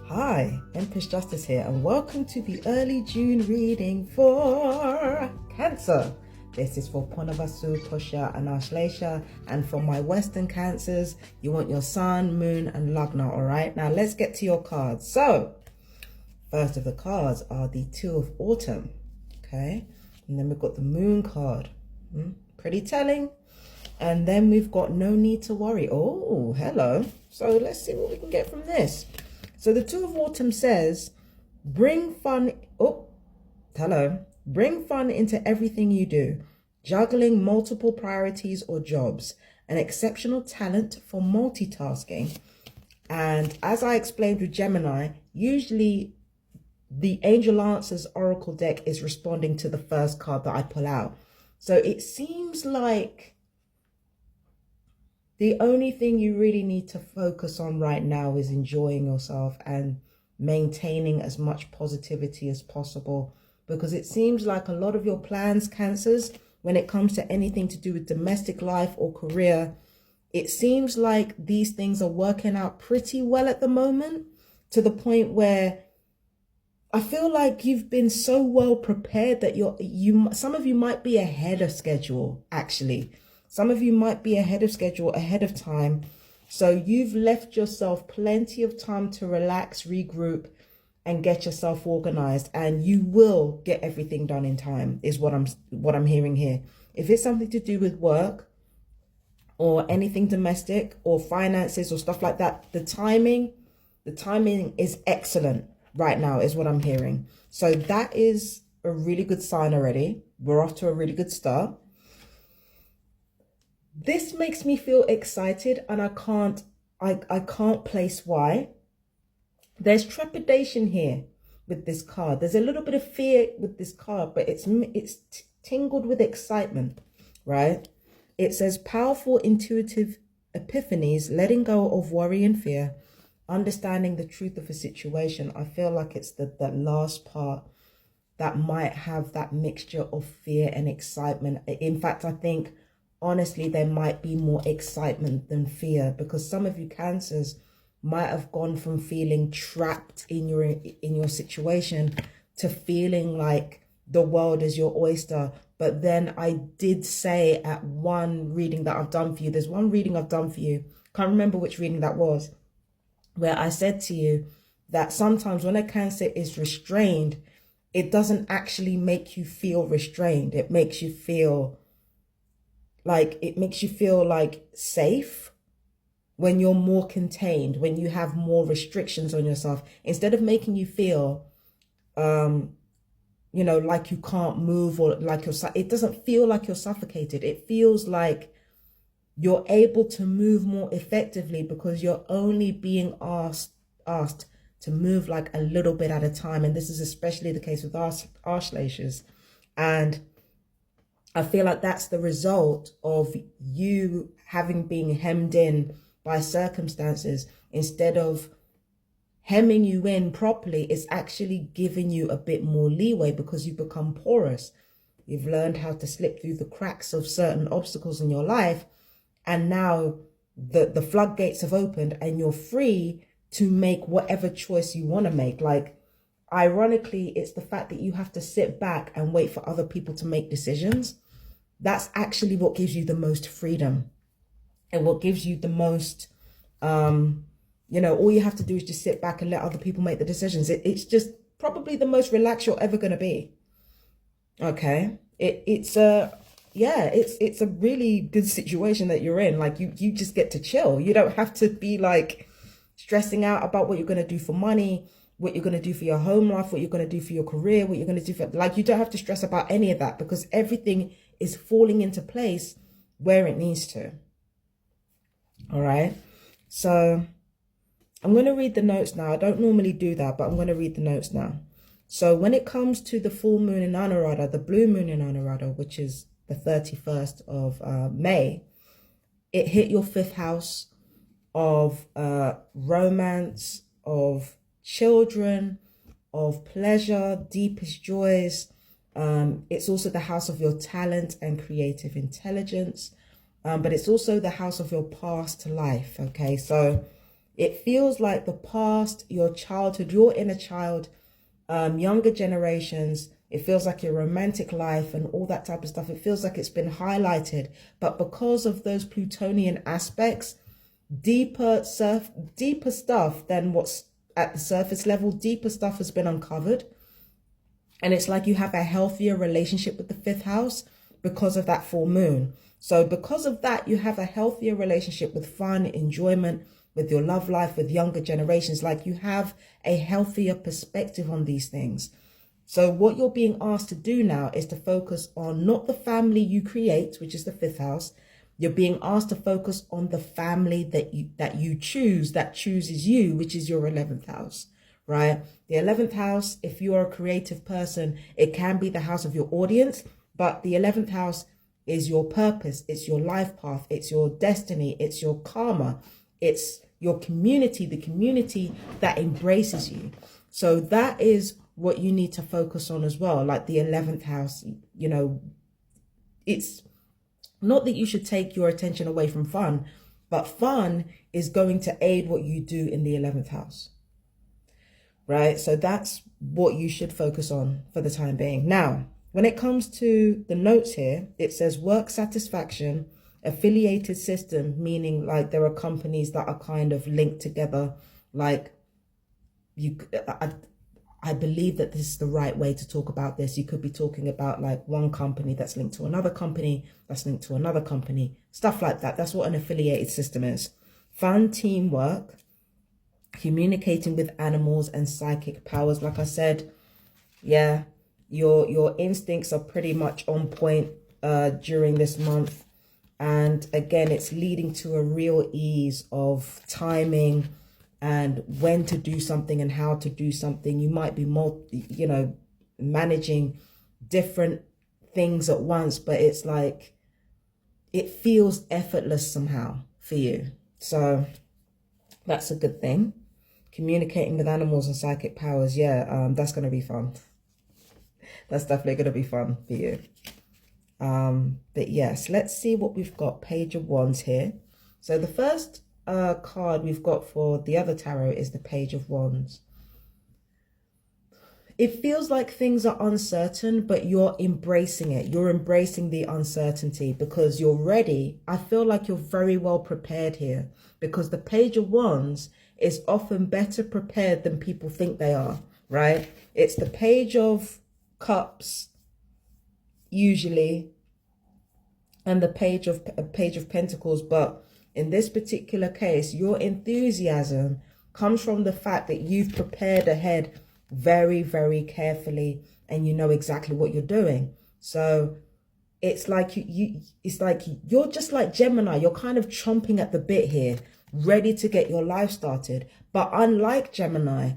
Hi, Empress Justice here, and welcome to the early June reading for Cancer. This is for Punavasu, Pusha, and Ashlesha, and for my Western Cancers, you want your Sun, Moon, and Lagna, alright? Now let's get to your cards. So, first of the cards are the Two of Autumn, okay? And then we've got the Moon card, pretty telling. And then we've got No Need to Worry. Oh, hello. So let's see what we can get from this. So the Two of Autumn says, bring fun into everything you do, juggling multiple priorities or jobs, an exceptional talent for multitasking. And as I explained with Gemini, usually the Angel Answers Oracle deck is responding to the first card that I pull out. So it seems like the only thing you really need to focus on right now is enjoying yourself and maintaining as much positivity as possible, because it seems like a lot of your plans, Cancers, when it comes to anything to do with domestic life or career, it seems like these things are working out pretty well at the moment, to the point where I feel like you've been so well prepared that some of you might be ahead of schedule, actually. Some of you might be ahead of schedule, ahead of time. So you've left yourself plenty of time to relax, regroup, and get yourself organized. And you will get everything done in time, is what I'm hearing here. If it's something to do with work or anything domestic or finances or stuff like that, the timing is excellent right now, is what I'm hearing. So that is a really good sign already. We're off to a really good start. This makes me feel excited, and I can't place why. There's trepidation here with this card. There's a little bit of fear with this card, but it's tingled with excitement, right? It says powerful intuitive epiphanies, letting go of worry and fear, understanding the truth of a situation. I feel like it's that last part that might have that mixture of fear and excitement. In fact, I think honestly, there might be more excitement than fear, because some of you Cancers might have gone from feeling trapped in your situation to feeling like the world is your oyster. But then I did say at one reading that I've done for you, there's one reading I've done for you, can't remember which reading that was, where I said to you that sometimes when a Cancer is restrained, it doesn't actually make you feel restrained. It makes you feel like safe when you're more contained, when you have more restrictions on yourself, instead of making you feel like you can't move, or like it doesn't feel like you're suffocated. It feels like you're able to move more effectively, because you're only being asked to move like a little bit at a time. And this is especially the case with Ashleshas. And I feel like that's the result of you having been hemmed in by circumstances. Instead of hemming you in properly, it's actually giving you a bit more leeway, because you've become porous. You've learned how to slip through the cracks of certain obstacles in your life. And now the floodgates have opened, and you're free to make whatever choice you want to make. Like, ironically, it's the fact that you have to sit back and wait for other people to make decisions. That's actually what gives you the most freedom, and what gives you the most, all you have to do is just sit back and let other people make the decisions. It's just probably the most relaxed you're ever going to be. Okay. It's a really good situation that you're in. Like, you just get to chill. You don't have to be like stressing out about what you're going to do for money, what you're going to do for your home life, what you're going to do for your career, what you're going to do for, like, you don't have to stress about any of that, because everything is falling into place where it needs to. All right. So I'm going to read the notes now. I don't normally do that, but I'm going to read the notes now. So when it comes to the full moon in Anuradha, the blue moon in Anuradha, which is the 31st of May, it hit your 5th house of romance, of children, of pleasure, deepest joys. It's also the house of your talent and creative intelligence, but it's also the house of your past life. Okay, so It feels like the past, your childhood, your inner child, younger generations, it feels like your romantic life and all that type of stuff. It feels like it's been highlighted. But because of those Plutonian aspects, deeper stuff than what's at the surface level, deeper stuff has been uncovered. And it's like you have a healthier relationship with the fifth house because of that full moon. So because of that, you have a healthier relationship with fun, enjoyment, with your love life, with younger generations. Like you have a healthier perspective on these things. So what you're being asked to do now is to focus on not the family you create, which is the fifth house. You're being asked to focus on the family that you choose, that chooses you, which is your 11th house, right? The 11th house, if you are a creative person, it can be the house of your audience, but the 11th house is your purpose. It's your life path. It's your destiny. It's your karma. It's your community, the community that embraces you. So that is what you need to focus on as well. Like the 11th house, you know, it's not that you should take your attention away from fun, but fun is going to aid what you do in the 11th house, right? So that's what you should focus on for the time being. Now, when it comes to the notes here, it says work satisfaction, affiliated system, meaning like there are companies that are kind of linked together. Like I believe that this is the right way to talk about this. You could be talking about like one company that's linked to another company, that's linked to another company, stuff like that. That's what an affiliated system is. Fun, teamwork, communicating with animals and psychic powers. Like I said, yeah, your instincts are pretty much on point during this month. And again, it's leading to a real ease of timing and when to do something and how to do something. You might be managing different things at once, but it's like, it feels effortless somehow for you. So that's a good thing. Communicating with animals and psychic powers. Yeah, that's going to be fun. That's definitely going to be fun for you. But yes, let's see what we've got. Page of Wands here. So the first card we've got for the other tarot is the Page of Wands. It feels like things are uncertain, but you're embracing it. You're embracing the uncertainty because you're ready. I feel like you're very well prepared here because the Page of Wands is often better prepared than people think they are, right? It's the Page of Cups usually and the Page of Pentacles, but in this particular case, your enthusiasm comes from the fact that you've prepared ahead very, very carefully and you know exactly what you're doing. So it's like you're just like Gemini. You're kind of chomping at the bit here, ready to get your life started. But unlike Gemini,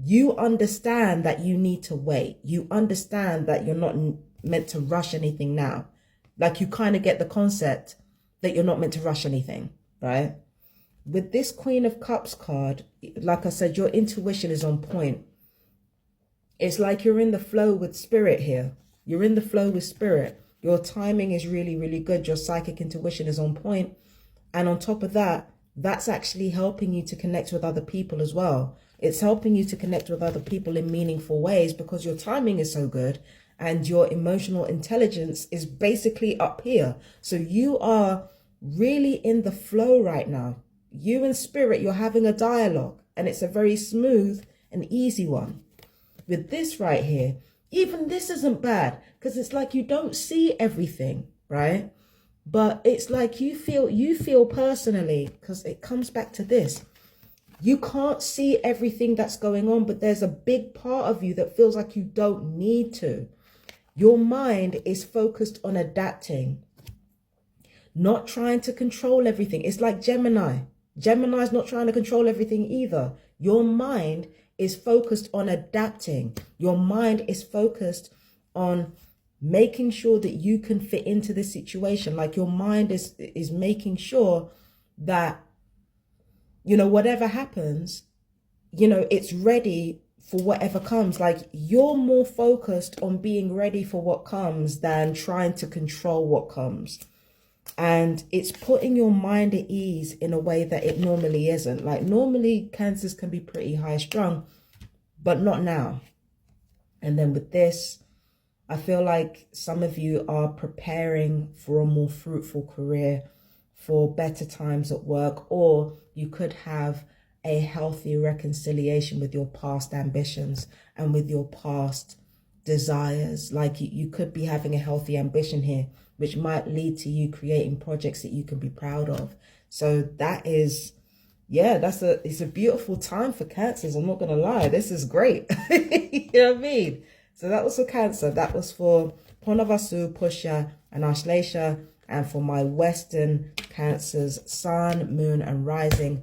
you understand that you need to wait. You understand that you're not meant to rush anything now. Like you kind of get the concept that you're not meant to rush anything, right? With this Queen of Cups card, like I said, your intuition is on point. It's like you're in the flow with spirit here. You're in the flow with spirit. Your timing is really, really good. Your psychic intuition is on point. And on top of that, that's actually helping you to connect with other people as well. It's helping you to connect with other people in meaningful ways because your timing is so good and your emotional intelligence is basically up here. So you are really in the flow right now. You and spirit, you're having a dialogue and it's a very smooth and easy one. With this right here, even this isn't bad because it's like you don't see everything, right? But it's like you feel personally, because it comes back to this. You can't see everything that's going on, but there's a big part of you that feels like you don't need to. Your mind is focused on adapting, not trying to control everything. It's like Gemini. Gemini's not trying to control everything either. Your mind is focused on adapting. Your mind is focused on making sure that you can fit into the situation. Like your mind is making sure that, you know, whatever happens, you know, it's ready for whatever comes. Like you're more focused on being ready for what comes than trying to control what comes. And it's putting your mind at ease in a way that it normally isn't. Like normally Cancers can be pretty high strung, but not now. And then with this, I feel like some of you are preparing for a more fruitful career, for better times at work, or you could have a healthy reconciliation with your past ambitions and with your past desires. Like you could be having a healthy ambition here, which might lead to you creating projects that you can be proud of. So that is, yeah, it's a beautiful time for Cancers. I'm not gonna lie, this is great. You know what I mean? So that was for Cancer. That was for Purnavasu, Pusha, and Ashlesha. And for my Western Cancers, Sun, Moon, and Rising,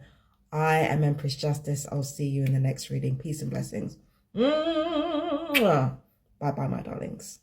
I am Empress Justice. I'll see you in the next reading. Peace and blessings. Bye bye, my darlings.